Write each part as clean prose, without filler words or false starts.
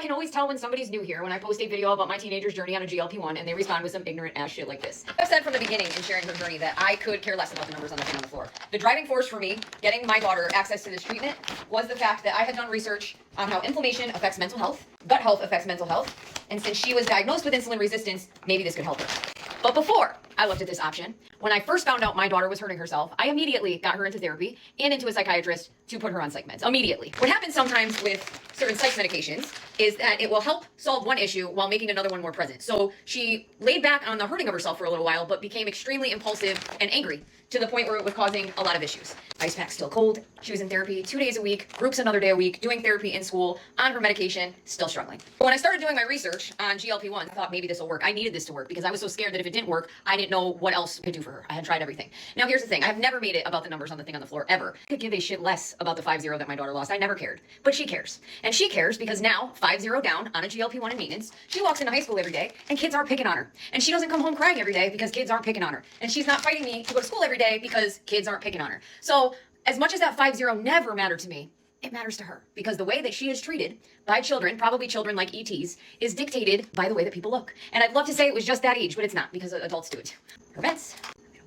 can always tell when somebody's new here when I post a video about my teenager's journey on a GLP-1 and they respond with some ignorant ass shit like this. I've said from the beginning in sharing her journey that I could care less about the numbers on the thing on the floor. The driving force for me getting my daughter access to this treatment was the fact that I had done research on how inflammation affects mental health, gut health affects mental health, and since she was diagnosed with insulin resistance, maybe this could help her. But before I looked at this option, when I first found out my daughter was hurting herself, I immediately got her into therapy and into a psychiatrist to put her on psych meds. Immediately. What happens sometimes with certain psych medications is that it will help solve one issue while making another one more present. So she laid back on the hurting of herself for a little while, but became extremely impulsive and angry to the point where it was causing a lot of issues. Ice pack still cold. She was in therapy 2 days a week, groups another day a week, doing therapy in school, on her medication, still struggling. But when I started doing my research on GLP-1, I thought maybe this will work. I needed this to work because I was so scared that if it didn't work, I didn't know what else I could do for her. I had tried everything. Now here's the thing. I have never made it about the numbers on the thing on the floor, ever. I could give a shit less about the 5-0 that my daughter lost. I never cared. But she cares. And she cares because now, 5-0 down on a GLP-1 in maintenance, she walks into high school every day and kids aren't picking on her. And she doesn't come home crying every day because kids aren't picking on her. And she's not fighting me to go to school every day because kids aren't picking on her. So as much as that 5-0 never mattered to me, it matters to her because the way that she is treated by children, probably children like ETs, is dictated by the way that people look. And I'd love to say it was just that age, but it's not because adults do it too. Her meds,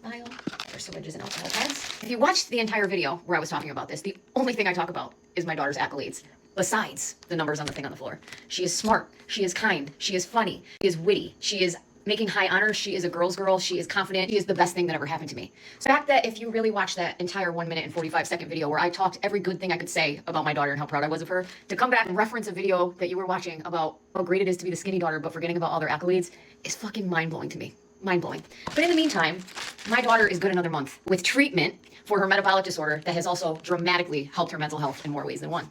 vial, her syringes and alcohol pads. If you watched the entire video where I was talking about this, the only thing I talk about is my daughter's accolades. Besides the numbers on the thing on the floor. She is smart. She is kind. She is funny. She is witty. She is making high honors. She is a girl's girl. She is confident. She is the best thing that ever happened to me. So the fact that if you really watch that entire 1 minute and 45-second video where I talked every good thing I could say about my daughter and how proud I was of her, to come back and reference a video that you were watching about how great it is to be the skinny daughter but forgetting about all their accolades is fucking mind-blowing to me. Mind-blowing. But in the meantime, my daughter is good another month with treatment for her metabolic disorder that has also dramatically helped her mental health in more ways than one.